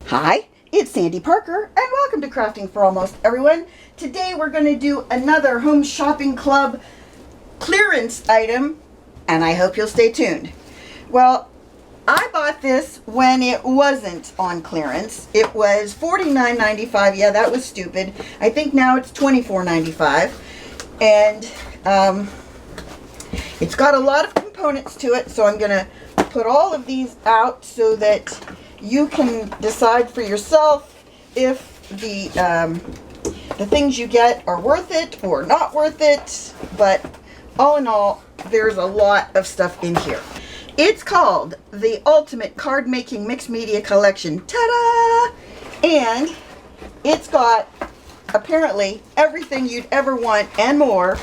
Hi, it's Sandy Parker and welcome to Crafting for Almost Everyone. Today we're going to do another Home Shopping Club clearance item and I hope you'll stay tuned. Well, I bought this when it wasn't on clearance. It was $49.95. Yeah, that was stupid. I think now it's $24.95. And it's got a lot of components to it, so I'm going to put all of these out so that you can decide for yourself if the things you get are worth it or not worth it. But all in all, there's a lot of stuff in here. It's called the Ultimate Card Making Mixed Media Collection. Ta-da! And it's got apparently everything you'd ever want and more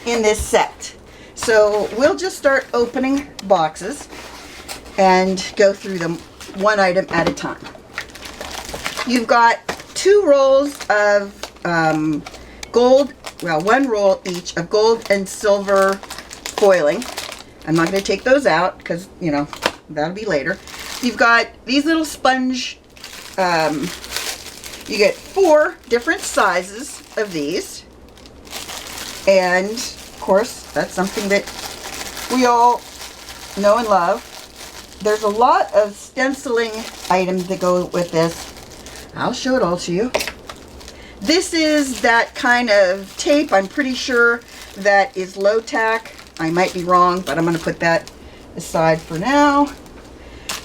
in this set. So we'll just start opening boxes and go through them one item at a time. You've got two rolls of gold, well, one roll each of gold and silver foiling. I'm not going to take those out because, you know, that'll be later. You've got these little sponge, you get 4 different sizes of these. And, of course, that's something that we all know and love. There's a lot of stenciling items that go with this. I'll show it all to you. This is that kind of tape, I'm pretty sure, that is low tack. I might be wrong, but I'm going to put that aside for now.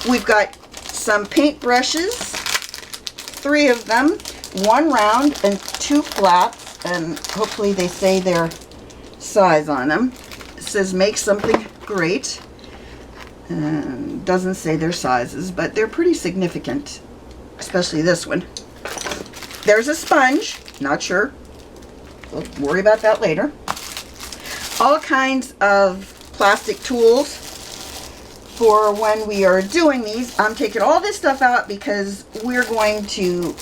We've got some paint brushes, 3 of them, 1 round and 2 flats, and hopefully they say their size on them. It says make something great. And doesn't say their sizes, but they're pretty significant, especially this one. There's a sponge, not sure. We'll worry about that later. All kinds of plastic tools for when we are doing these. I'm taking all this stuff out because we're going to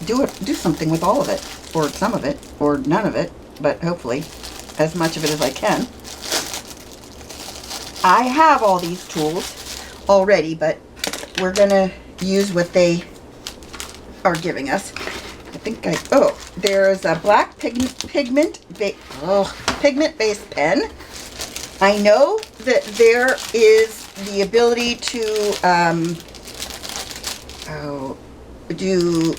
do something with all of it, or some of it, or none of it, but hopefully as much of it as I can. I have all these tools already, but we're going to use what they are giving us. I think there's a black pigment-based pen. I know that there is the ability to do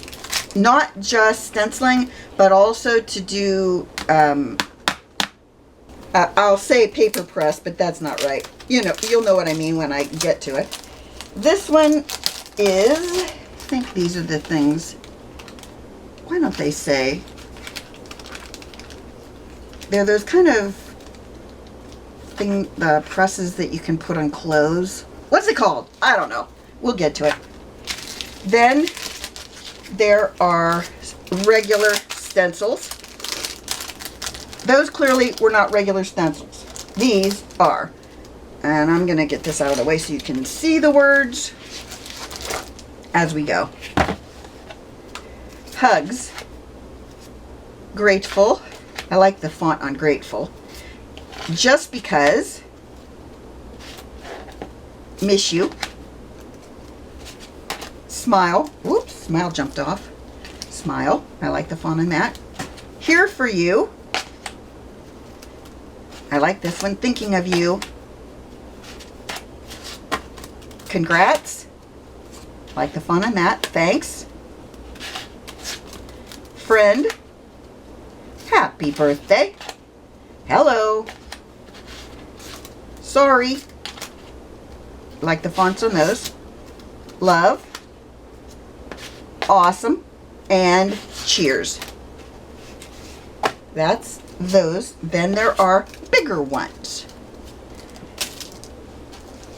not just stenciling, but also to do, I'll say paper press, but that's not right. You know, you'll know what I mean when I get to it. This one is, I think these are the things. Why don't they say? They're those kind of the presses that you can put on clothes. What's it called? I don't know. We'll get to it. Then there are regular stencils. Those clearly were not regular stencils. These are. And I'm going to get this out of the way so you can see the words as we go. Hugs. Grateful. I like the font on grateful. Just because. Miss you. Smile. Whoops, smile jumped off. Smile. I like the font on that. Here for you. I like this one. Thinking of you. Congrats. Like the font on that. Thanks. Friend. Happy birthday. Hello. Sorry. Like the fonts on those. Love. Awesome. And cheers. That's those. Then there are bigger ones.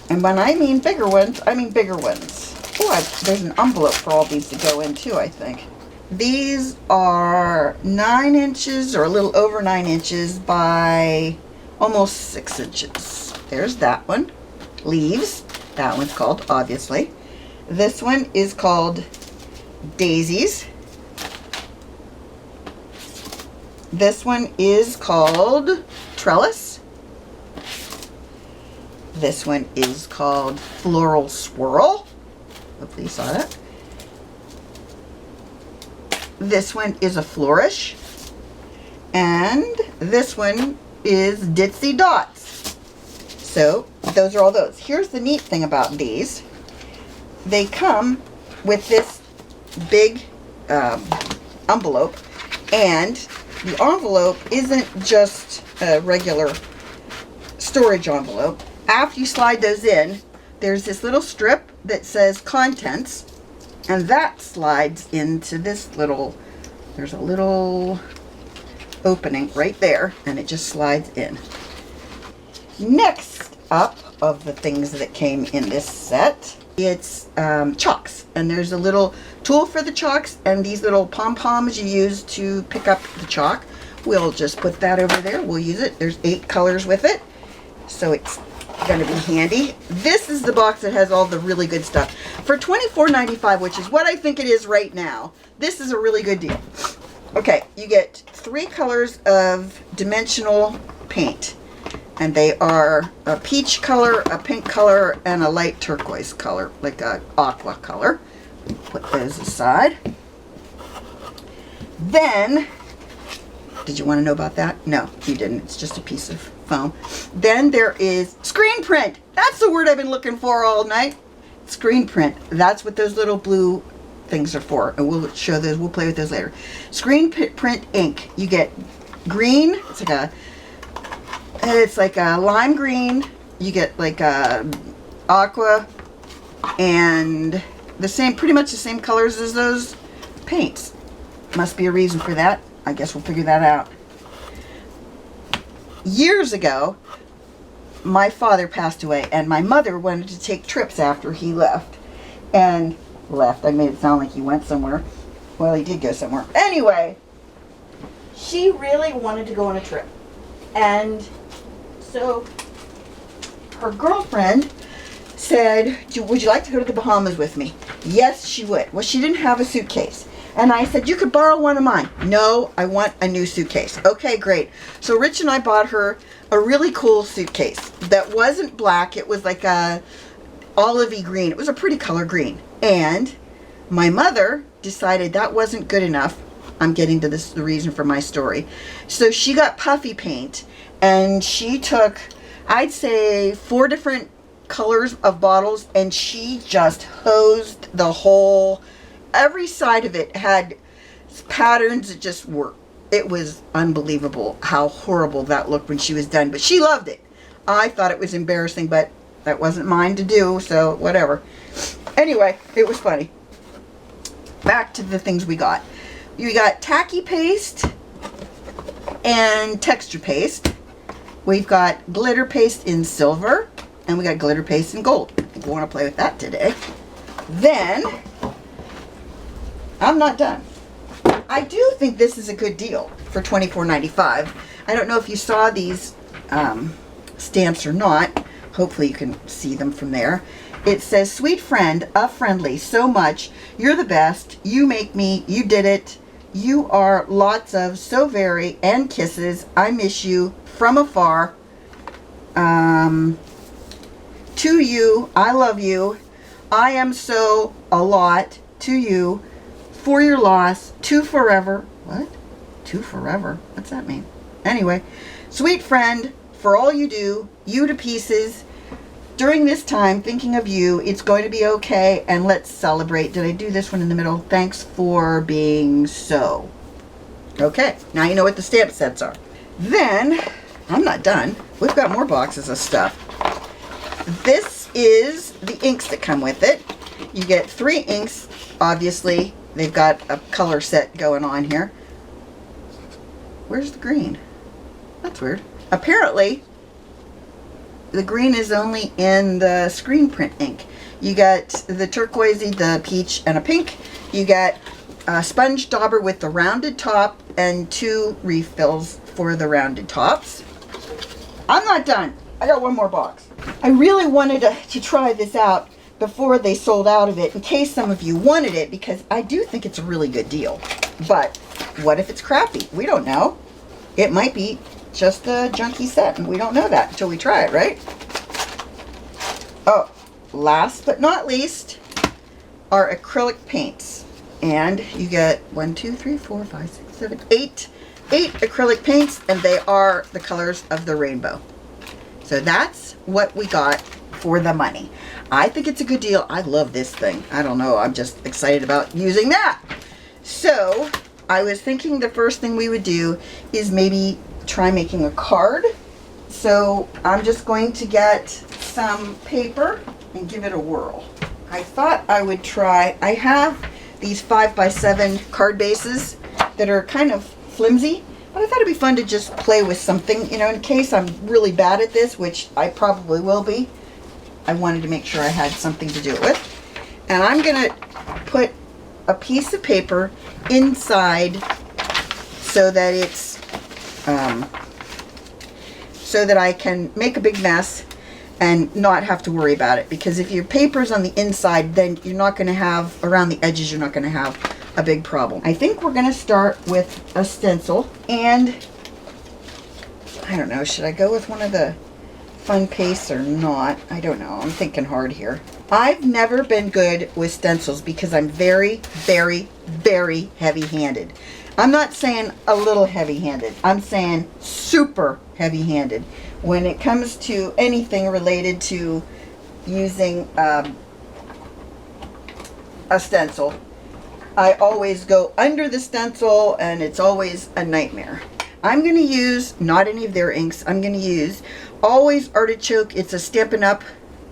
And when I mean bigger ones, I mean bigger ones. Oh, there's an envelope for all these to go in too, I think. These are 9 inches or a little over 9 inches by almost 6 inches. There's that one. Leaves. That one's called, obviously. This one is called Daisies. This one is called Trellis. This one is called Floral Swirl. Hopefully you saw that. this one is a flourish, and this one is Ditzy Dots. So those are all those. Here's the neat thing about these. They come with this big envelope, and the envelope isn't just a regular storage envelope. After you slide those in, there's this little strip that says contents, and that slides into this little, there's a little opening right there, and it just slides in. Next up of the things that came in this set, it's chalks, and there's a little tool for the chalks and these little pom-poms you use to pick up the chalk. We'll just put that over there. We'll use it. There's 8 colors with it, so it's going to be handy. This is the box that has all the really good stuff. For $24.95, which is what I think it is right now, this is a really good deal. Okay, you get 3 colors of dimensional paint, and they are a peach color, a pink color, and a light turquoise color, like a aqua color. Put those aside. Then, did you want to know about that? No, you didn't. It's just a piece of foam. Then there is screen print. That's the word I've been looking for all night. Screen print. That's what those little blue things are for, and we'll show those. We'll play with those later. Screen print ink. You get green. It's like a lime green. You get like a aqua, and the same, pretty much the same colors as those paints. Must be a reason for that. I guess we'll figure that out. Years ago, my father passed away, and my mother wanted to take trips after he left. And left, I made it sound like he went somewhere. Well, he did go somewhere. Anyway, she really wanted to go on a trip. And so her girlfriend said, would you like to go to the Bahamas with me? Yes, she would. Well, she didn't have a suitcase. And I said, you could borrow one of mine. No, I want a new suitcase. Okay, great. So Rich and I bought her a really cool suitcase that wasn't black. It was like a olivey green. It was a pretty color green. And my mother decided that wasn't good enough. I'm getting to this, the reason for my story. So she got puffy paint, and she took, I'd say, 4 different colors of bottles, and she just hosed the whole, every side of it had patterns that just were, it was unbelievable how horrible that looked when she was done, but she loved it. I thought it was embarrassing, but that wasn't mine to do, so whatever. Anyway, it was funny. Back to the things we got. You got tacky paste and texture paste. We've got glitter paste in silver, and we got glitter paste in gold. I think we want to play with that today. Then, I'm not done. I do think this is a good deal for $24.95. I don't know if you saw these stamps or not. Hopefully you can see them from there. It says, sweet friend, a friendly, so much. You're the best. You make me. You did it. You are lots of so very, and kisses. I miss you from afar. To you, I love you. I am so a lot to you. For your loss, to forever. What? To forever? What's that mean? Anyway, sweet friend, for all you do, you to pieces. During this time, thinking of you, it's going to be okay, and let's celebrate. Did I do this one in the middle? Thanks for being so. Okay, now you know what the stamp sets are. Then, I'm not done. We've got more boxes of stuff. This is the inks that come with it. You get 3 inks, obviously. They've got a color set going on here. Where's the green? That's weird. Apparently, the green is only in the screen print ink. You got the turquoisey, the peach, and a pink. You got a sponge dauber with the rounded top and 2 refills for the rounded tops. I'm not done. I got one more box. I really wanted to try this out before they sold out of it, in case some of you wanted it, because I do think it's a really good deal. But what if it's crappy? We don't know. It might be just a junky set, and we don't know that until we try it, right? Oh, last but not least are acrylic paints. And you get 1, 2, 3, 4, 5, 6, 7, 8 acrylic paints, and they are the colors of the rainbow. So that's what we got for the money. I think it's a good deal. I love this thing. I don't know. I'm just excited about using that. So I was thinking the first thing we would do is maybe try making a card. So I'm just going to get some paper and give it a whirl. I thought I would try, I have these 5x7 card bases that are kind of flimsy, but I thought it'd be fun to just play with something, you know, in case I'm really bad at this, which I probably will be. I wanted to make sure I had something to do it with. And I'm gonna put a piece of paper inside so that it's, so that I can make a big mess and not have to worry about it. Because if your paper's on the inside, then you're not going to have, around the edges, you're not going to have a big problem. I think we're going to start with a stencil. And I don't know, should I go with one of the fun pastes or not? I don't know. I'm thinking hard here. I've never been good with stencils because I'm very, very, very heavy-handed. I'm not saying a little heavy-handed. I'm saying super heavy-handed when it comes to anything related to using a stencil. I always go under the stencil and it's always a nightmare. I'm going to use not any of their inks. I'm going to use Always Artichoke. It's a Stampin' Up!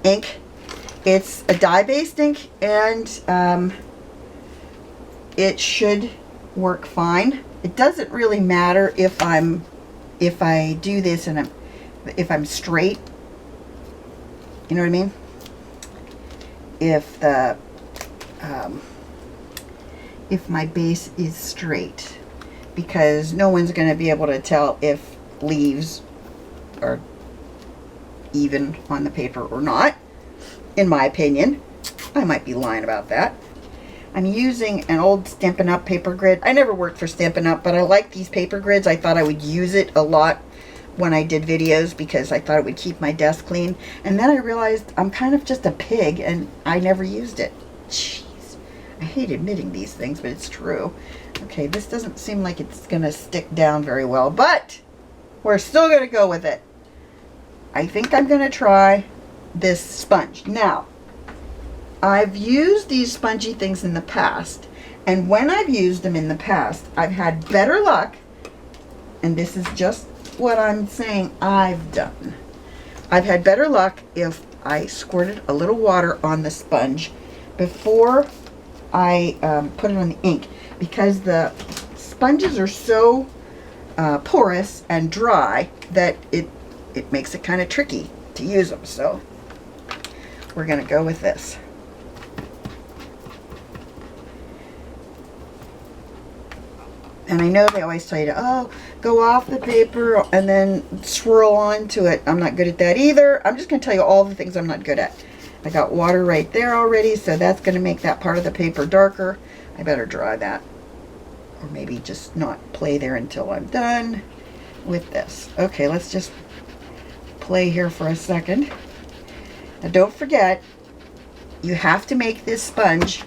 Ink. It's a dye-based ink, and it should work fine. It doesn't really matter if I do this and if I'm straight. You know what I mean? If the if my base is straight, because no one's going to be able to tell if leaves are even on the paper or not, in my opinion. I might be lying about that. I'm using an old Stampin' Up! Paper grid. I never worked for Stampin' Up!, but I like these paper grids. I thought I would use it a lot when I did videos because I thought it would keep my desk clean. And then I realized I'm kind of just a pig and I never used it. Jeez. I hate admitting these things, but it's true. Okay, this doesn't seem like it's going to stick down very well, but we're still going to go with it. I think I'm going to try this sponge. Now, I've used these spongy things in the past, and when I've used them in the past, I've had better luck, and this is just what I'm saying I've done. I've had better luck if I squirted a little water on the sponge before I put it on the ink, because the sponges are so porous and dry that it makes it kind of tricky to use them. So we're going to go with this. And I know they always tell you to, oh, go off the paper and then swirl onto it. I'm not good at that either. I'm just going to tell you all the things I'm not good at. I got water right there already, so that's going to make that part of the paper darker. I better dry that. Or maybe just not play there until I'm done with this. Okay, let's just play here for a second. Now don't forget, you have to make this sponge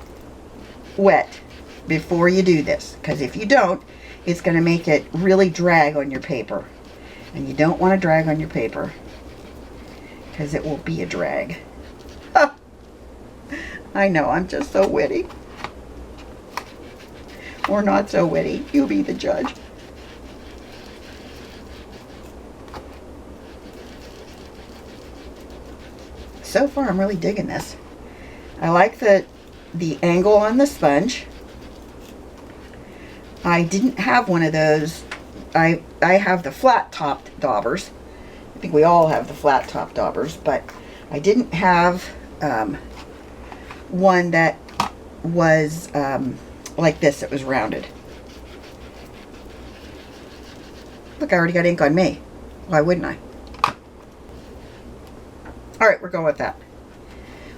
wet before you do this, because if you don't, it's going to make it really drag on your paper. And you don't want to drag on your paper, because it will be a drag. Oh, I know, I'm just so witty. Or not so witty. You be the judge. So far, I'm really digging this. I like the angle on the sponge. I didn't have one of those. I have the flat-topped daubers. I think we all have the flat-topped daubers, but I didn't have one that was like this. It was rounded. Look, I already got ink on me. Why wouldn't I? All right, we're going with that.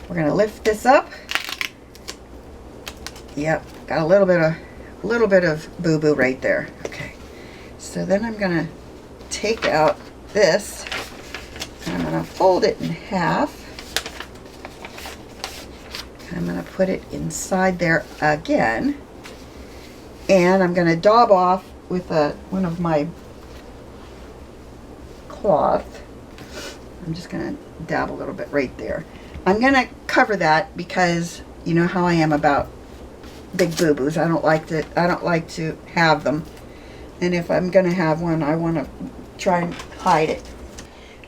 We're going to lift this up. Yep, got a little bit of boo-boo right there. Okay, so then I'm going to take out this, and I'm going to fold it in half. I'm going to put it inside there again. And I'm going to daub off with one of my cloth. I'm just going to dab a little bit right there. I'm going to cover that because you know how I am about big boo-boos. I don't like to have them. And if I'm going to have one, I want to try and hide it.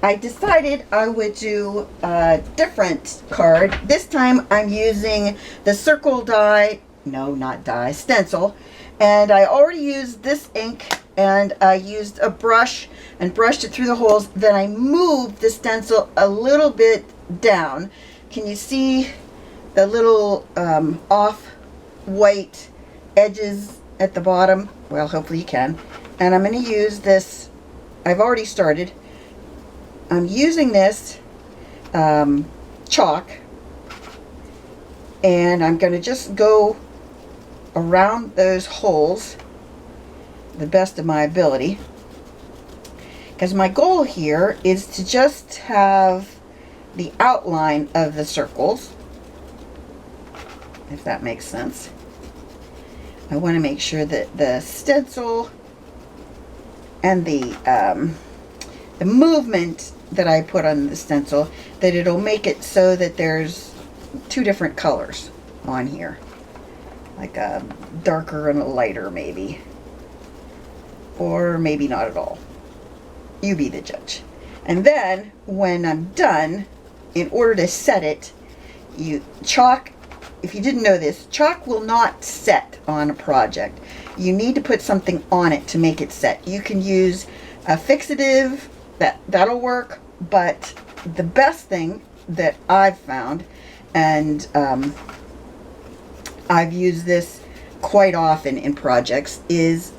I decided I would do a different card. This time I'm using the circle die, no, not die, stencil. And I already used this ink, and I used a brush and brushed it through the holes. Then I moved the stencil a little bit down. Can you see the little off-white edges at the bottom? Well, hopefully you can. And I'm going to use this. I've already started. I'm using this chalk, and I'm going to just go around those holes the best of my ability, because my goal here is to just have the outline of the circles, if that makes sense. I want to make sure that the stencil and the movement that I put on the stencil, that it'll make it so that there's two different colors on here, like a darker and a lighter maybe, or maybe not at all. You be the judge. And then when I'm done, in order to set it, chalk, if you didn't know this, chalk will not set on a project. You need to put something on it to make it set. You can use a fixative, that'll work, but the best thing that I've found, and I've used this quite often in projects, is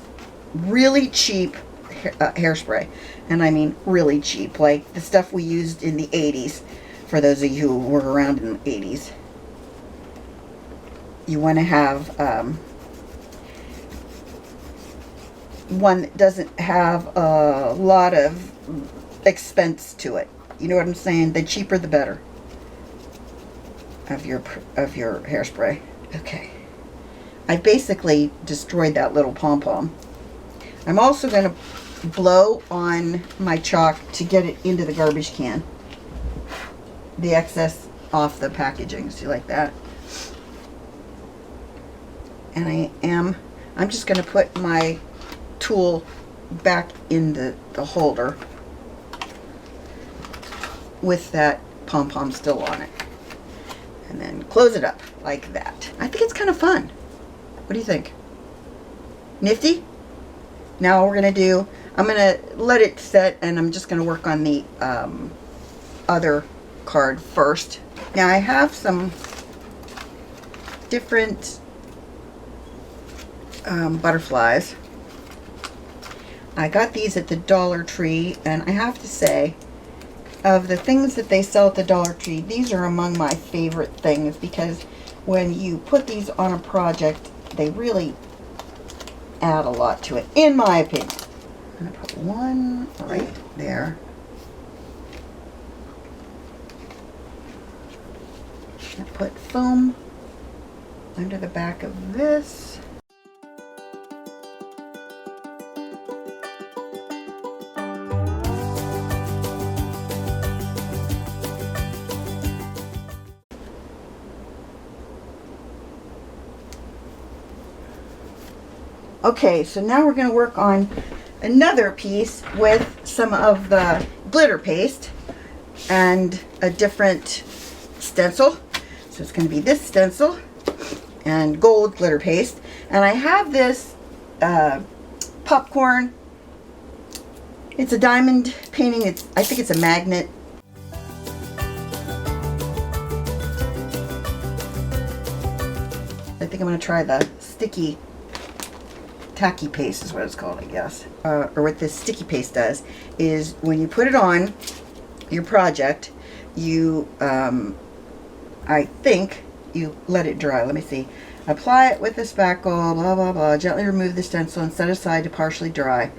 really cheap hairspray. And I mean really cheap, like the stuff we used in the 80s, for those of you who were around in the 80s. You want to have one that doesn't have a lot of expense to it. You know what I'm saying? The cheaper the better of your hairspray. Okay. I basically destroyed that little pom-pom. I'm also going to blow on my chalk to get it into the garbage can. The excess off the packaging. See, like that? And I'm just going to put my tool back in the holder with that pom-pom still on it, and then close it up like that. I think it's kind of fun. What do you think? Nifty? Now we're going to do, I'm going to let it set, and I'm just going to work on the other card first. Now I have some different butterflies. I got these at the Dollar Tree, and I have to say, of the things that they sell at the Dollar Tree, these are among my favorite things, because when you put these on a project, they really add a lot to it, in my opinion. I'm going to put one right there. I put foam under the back of this. Okay, so now we're going to work on another piece with some of the glitter paste and a different stencil. So it's going to be this stencil and gold glitter paste. And I have this popcorn. It's a diamond painting. I think it's a magnet. I think I'm going to try the sticky tacky paste is what it's called, I guess. Or what this sticky paste does is when you put it on your project, you, I think you let it dry. Let me see. Apply it with a spackle, blah, blah, blah. Gently remove the stencil and set aside to partially dry.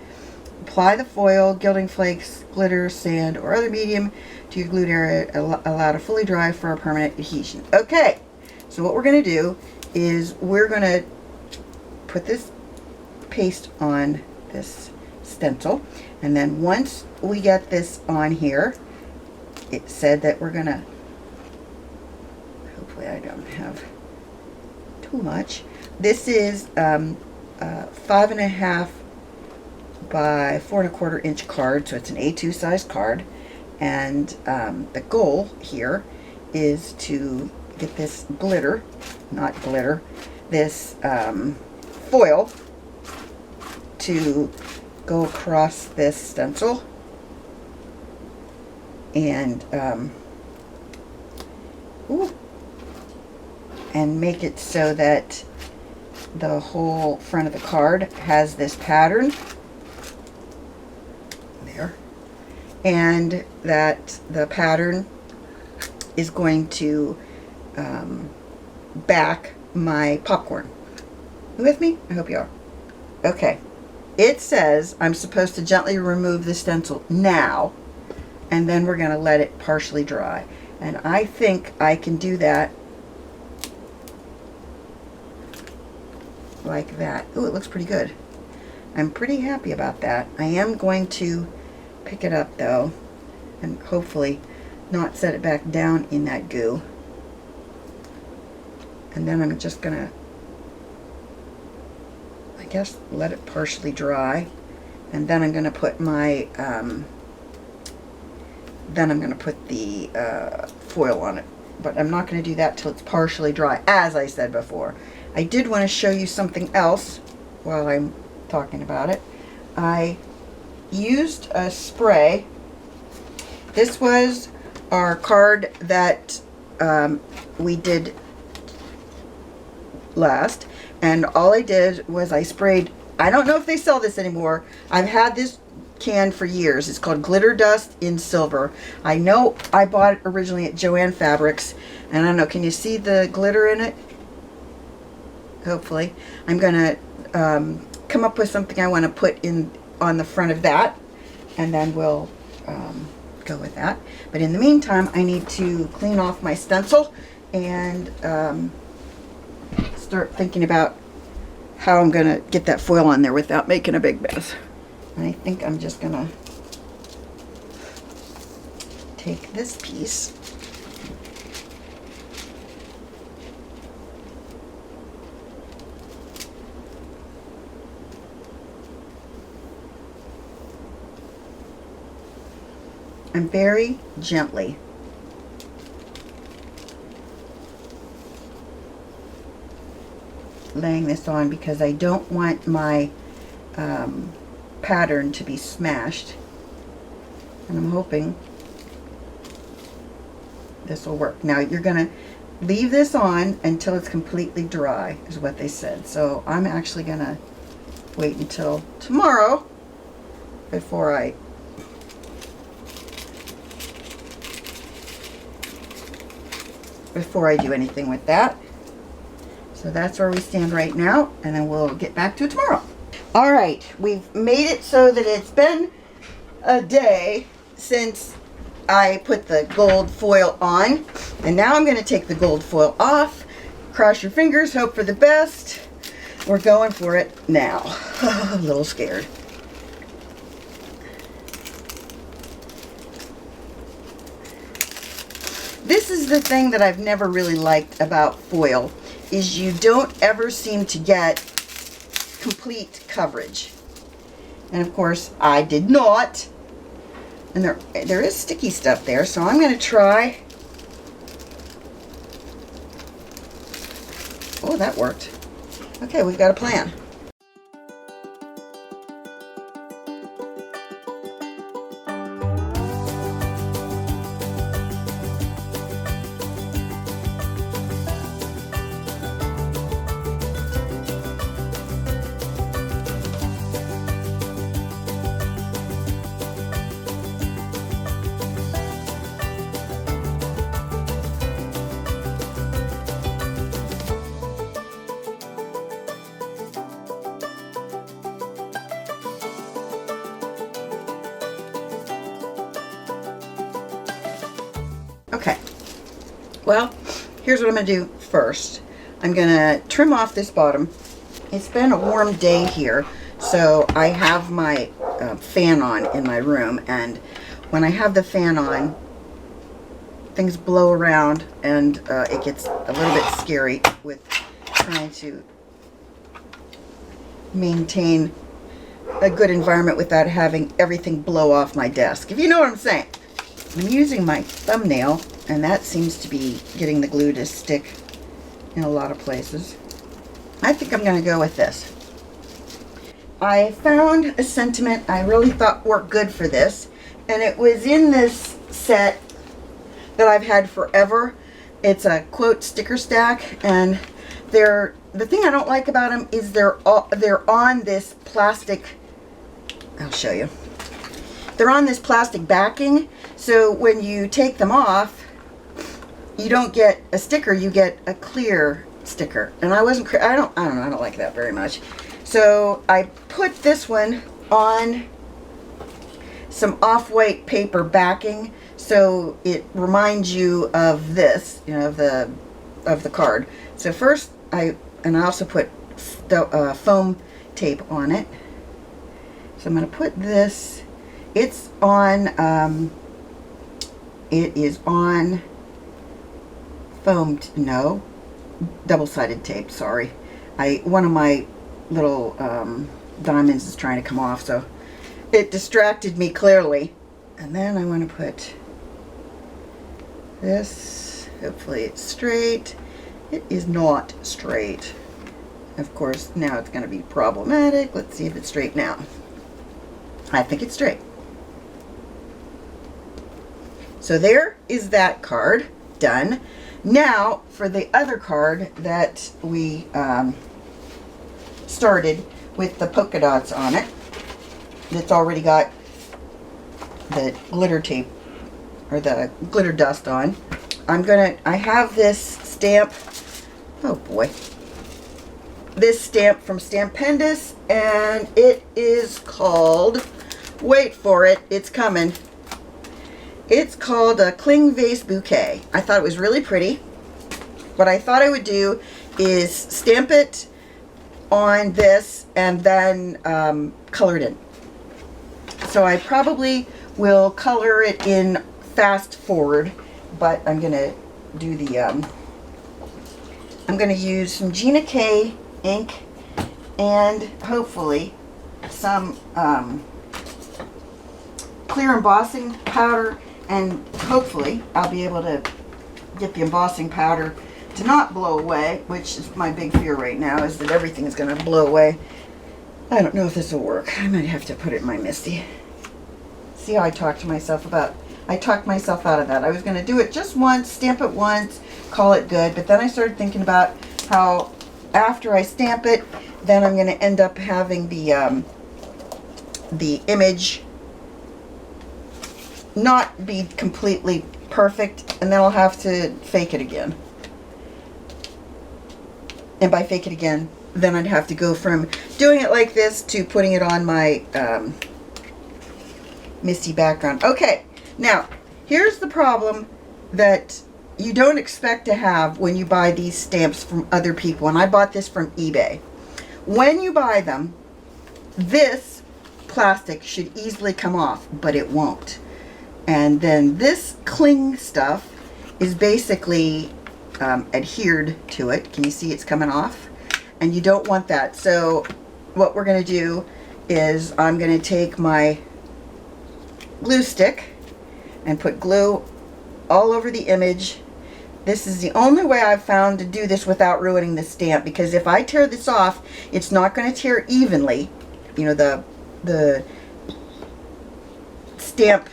Apply the foil, gilding flakes, glitter, sand, or other medium to your glued area. Allow to fully dry for a permanent adhesion. Okay, so what we're going to do is we're going to put this paste on this stencil. And then once we get this on here, it said that we're gonna, hopefully I don't have too much. This is 5.5 by 4 1/4 inch card, so it's an A2 size card. And the goal here is to get this glitter, not glitter, this foil to go across this stencil and make it so that the whole front of the card has this pattern there, and that the pattern is going to back my popcorn. You with me? I hope you are. Okay. It says I'm supposed to gently remove the stencil now, and then we're going to let it partially dry. And I think I can do that like that. Oh, it looks pretty good. I'm pretty happy about that. I am going to pick it up though, and hopefully not set it back down in that goo. And then I'm just going to, I guess, let it partially dry, and then I'm going to put my then I'm going to put the foil on it, but I'm not going to do that till it's partially dry, as I said before. I did want to show you something else while I'm talking about it. I used a spray. This was our card that we did last, and all I did was I sprayed, I don't know if they sell this anymore. I've had this can for years. It's called Glitter Dust in Silver. I know I bought it originally at Joann Fabrics, and I don't know, can you see the glitter in it? Hopefully. I'm gonna come up with something I want to put in on the front of that, and then we'll go with that. But in the meantime, I need to clean off my stencil and start thinking about how I'm gonna get that foil on there without making a big mess. And I think I'm just gonna take this piece and very gently laying this on, because I don't want my pattern to be smashed, and I'm hoping this will work. Now you're gonna leave this on until it's completely dry, is what they said. So I'm actually gonna wait until tomorrow before I do anything with that. So that's where we stand right now, and then we'll get back to it tomorrow. All right, we've made it so that it's been a day since I put the gold foil on, and now I'm going to take the gold foil off. Cross your fingers, hope for the best. We're going for it now. A little scared. This is the thing that I've never really liked about foil, is you don't ever seem to get complete coverage. And of course I did not, and there is sticky stuff there, so I'm going to try. Oh, that worked. Okay, we've got a plan. Okay, well, here's what I'm going to do first. I'm going to trim off this bottom. It's been a warm day here, So I have my fan on in my room, and when I have the fan on, things blow around, and it gets a little bit scary with trying to maintain a good environment without having everything blow off my desk, if you know what I'm saying. I'm using my thumbnail, and that seems to be getting the glue to stick in a lot of places. I think I'm going to go with this. I found a sentiment I really thought worked good for this, and it was in this set that I've had forever. It's a quote sticker stack, and the thing I don't like about them is they're on this plastic. I'll show you. They're on this plastic backing, so when you take them off, you don't get a sticker, you get a clear sticker. And I don't know, I don't like that very much. So I put this one on some off-white paper backing, so it reminds you of this, you know, of the card. So first I also put foam tape on it. So I'm going to put this. It's on. It is on foam. No, double-sided tape. Sorry, one of my little diamonds is trying to come off, so it distracted me clearly. And then I want to put this. Hopefully it's straight. It is not straight. Of course, now it's going to be problematic. Let's see if it's straight now. I think it's straight. So there is that card done. Now for the other card that we started with the polka dots on it. It's already got the glitter tape or the glitter dust on. I have this stamp. Oh boy. This stamp from Stampendous, and it is called, wait for it, it's coming. It's called a Cling Vase Bouquet. I thought it was really pretty. What I thought I would do is stamp it on this and then color it in. So I probably will color it in fast forward, but I'm going to do the, I'm going to use some Gina K ink and hopefully some clear embossing powder, and hopefully I'll be able to get the embossing powder to not blow away, which is my big fear right now, is that everything is going to blow away. I don't know if this will work. I might have to put it in my Misty. See how I talked myself out of that. I was going to do it just once, stamp it once, call it good, but then I started thinking about how after I stamp it, then I'm going to end up having the image not be completely perfect, and then I'll have to fake it again. And by fake it again, then I'd have to go from doing it like this to putting it on my Misty background. Okay, now here's the problem that you don't expect to have when you buy these stamps from other people. And I bought this from eBay. When you buy them, this plastic should easily come off, but it won't. And then this cling stuff is basically adhered to it. Can you see it's coming off? And you don't want that. So what we're going to do is I'm going to take my glue stick and put glue all over the image. This is the only way I've found to do this without ruining the stamp, because if I tear this off, it's not going to tear evenly. You know, the stamp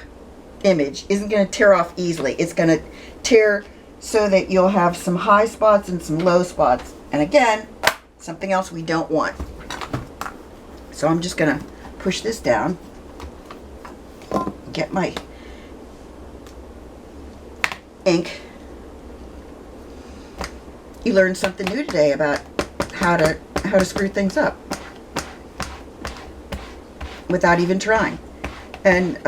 image isn't going to tear off easily. It's going to tear so that you'll have some high spots and some low spots. And again, something else we don't want. So I'm just going to push this down, get my ink. You learned something new today about how to screw things up without even trying. And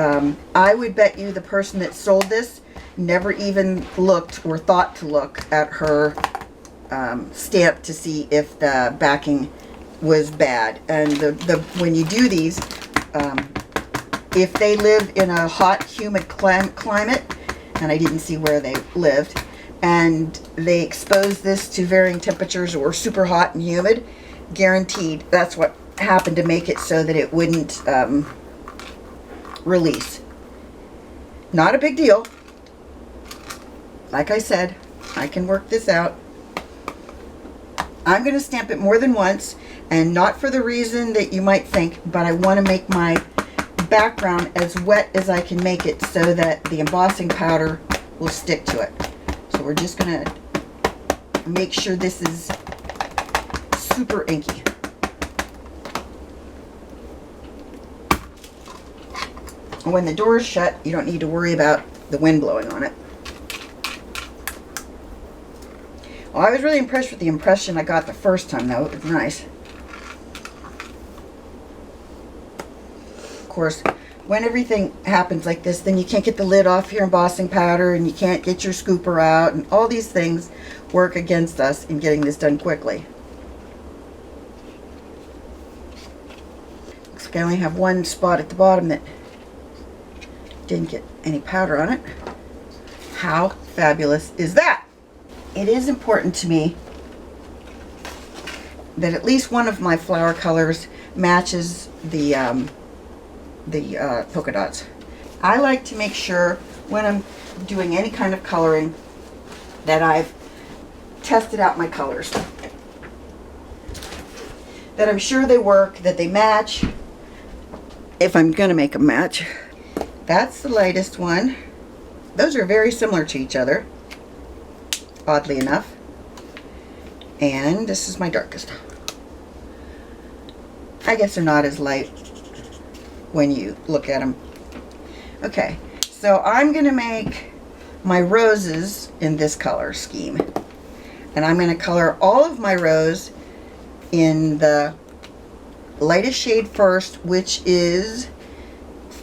I would bet you the person that sold this never even looked or thought to look at her stamp to see if the backing was bad. And when you do these, if they live in a hot, humid climate, and I didn't see where they lived, and they expose this to varying temperatures or super hot and humid, guaranteed that's what happened to make it so that it wouldn't release. Not a big deal. Like I said, I can work this out. I'm going to stamp it more than once, and not for the reason that you might think, but I want to make my background as wet as I can make it so that the embossing powder will stick to it. So we're just going to make sure this is super inky. When the door is shut, you don't need to worry about the wind blowing on it. Well, I was really impressed with the impression I got the first time, though. It was nice. Of course, when everything happens like this, then you can't get the lid off your embossing powder, and you can't get your scooper out, and all these things work against us in getting this done quickly. Looks like I only have one spot at the bottom that didn't get any powder on it. How fabulous is that? It is important to me that at least one of my flower colors matches the polka dots. I like to make sure when I'm doing any kind of coloring that I've tested out my colors, that I'm sure they work, that they match, if I'm gonna make them match. That's the lightest one. Those are very similar to each other, oddly enough. And this is my darkest. I guess they're not as light when you look at them. Okay, so I'm going to make my roses in this color scheme. And I'm going to color all of my rose in the lightest shade first, which is,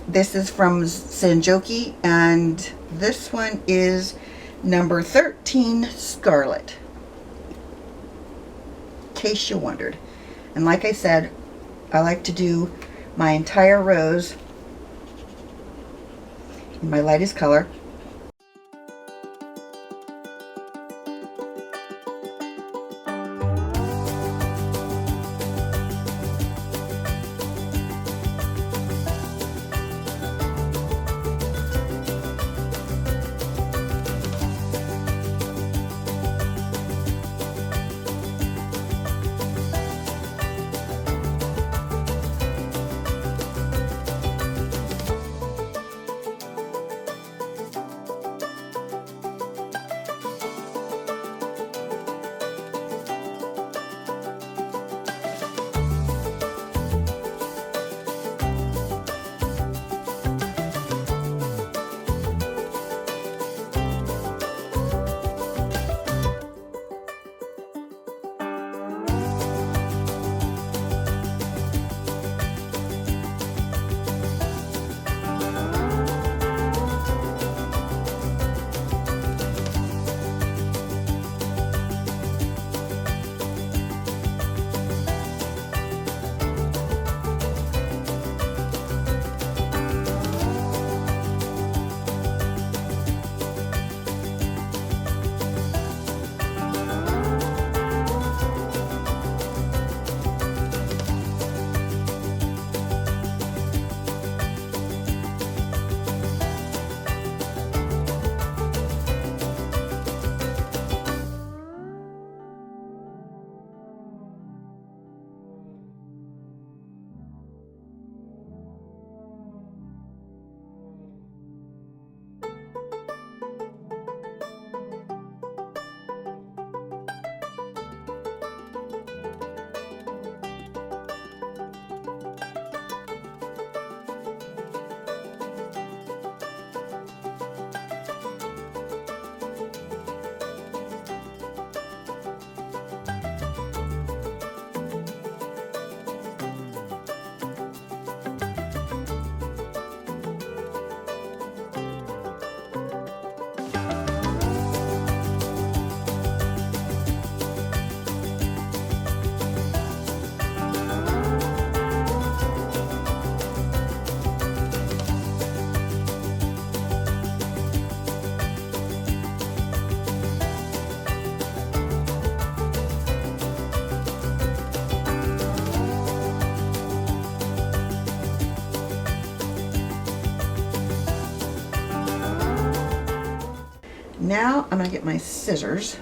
this is from Sanjoki, and this one is number 13 Scarlet, in case you wondered. And like I said, I like to do my entire rose in my lightest color. Now I'm going to get my scissors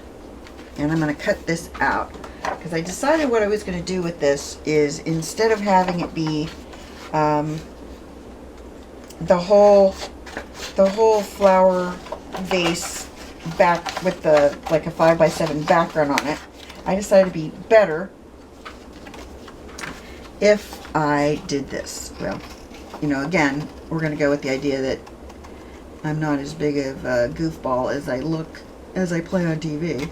and I'm going to cut this out, because I decided what I was going to do with this is, instead of having it be the whole flower vase back with the like a 5x7 background on it, I decided it'd be better if I did this. Well, you know, again, we're going to go with the idea that I'm not as big of a goofball as I look as I play on TV.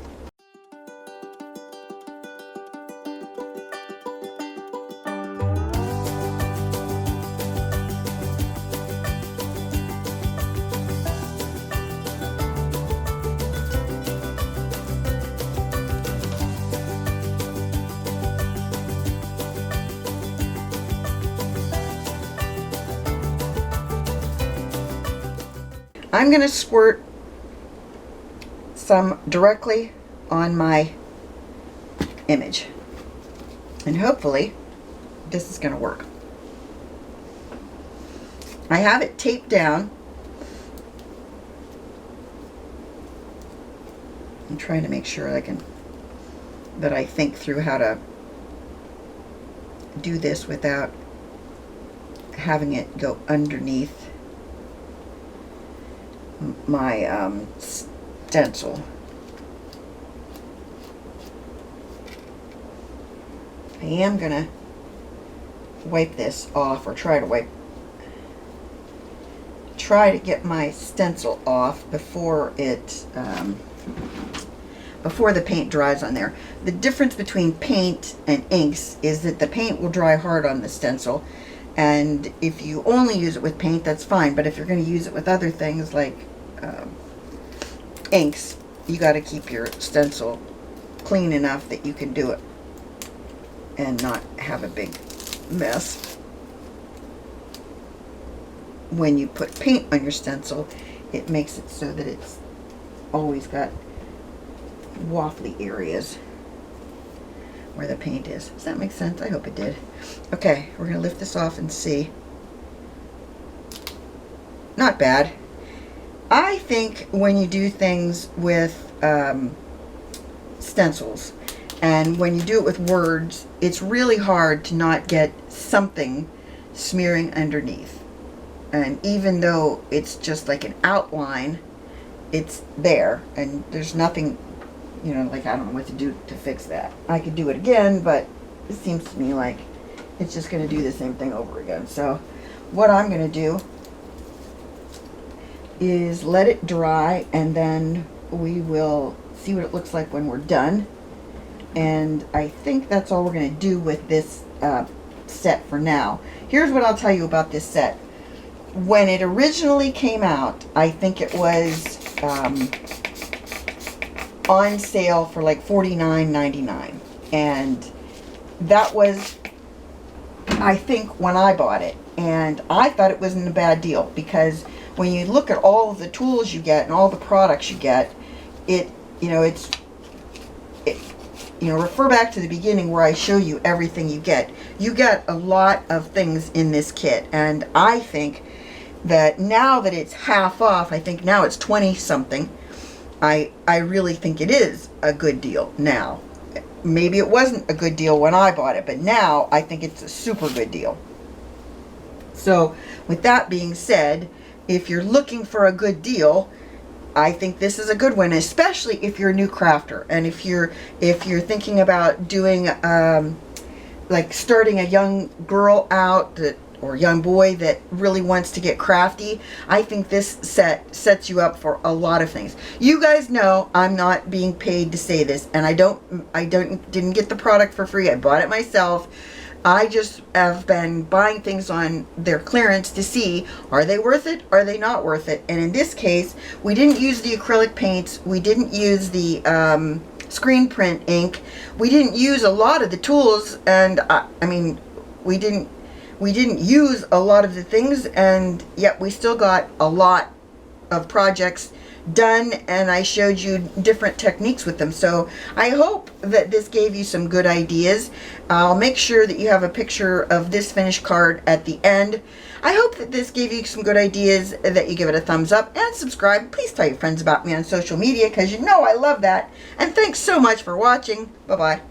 I'm going to squirt some directly on my image, and hopefully this is going to work. I have it taped down. I'm trying to make sure that I think through how to do this without having it go underneath my stencil. I am gonna wipe this off, or try to get my stencil off before it before the paint dries on there. The difference between paint and inks is that the paint will dry hard on the stencil, and if you only use it with paint, that's fine. But if you're going to use it with other things like inks, you got to keep your stencil clean enough that you can do it and not have a big mess. When you put paint on your stencil, it makes it so that it's always got waffly areas where the paint is. Does that make sense? I hope it did. Okay, we're going to lift this off and see. Not bad. I think when you do things with stencils, and when you do it with words, it's really hard to not get something smearing underneath. And even though it's just like an outline, it's there, and there's nothing, you know, like I don't know what to do to fix that. I could do it again, but it seems to me like it's just going to do the same thing over again. So what I'm going to do is let it dry, and then we will see what it looks like when we're done. And I think that's all we're going to do with this set for now. Here's what I'll tell you about this set. When it originally came out, I think it was on sale for like $49.99, and that was, I think, when I bought it, and I thought it wasn't a bad deal, because when you look at all of the tools you get and all the products you get, refer back to the beginning where I show you everything you get. You get a lot of things in this kit, and I think that now that it's half off, I think now it's 20 something, I really think it is a good deal now. Maybe it wasn't a good deal when I bought it, but now I think it's a super good deal. So with that being said, if you're looking for a good deal, I think this is a good one, especially if you're a new crafter, and if you're thinking about doing like starting a young girl out or young boy that really wants to get crafty. I think this set sets you up for a lot of things. You guys know I'm not being paid to say this, and I didn't get the product for free. I bought it myself. I just have been buying things on their clearance to see, are they worth it? Are they not worth it? And in this case, we didn't use the acrylic paints. We didn't use the screen print ink. We didn't use a lot of the tools, and I mean, we didn't use a lot of the things, and yet we still got a lot of projects done, and I showed you different techniques with them. So I hope that this gave you some good ideas. I'll make sure that you have a picture of this finished card at the end. I hope that this gave you some good ideas, that you give it a thumbs up and subscribe. Please tell your friends about me on social media, because you know I love that. And thanks so much for watching. Bye-bye.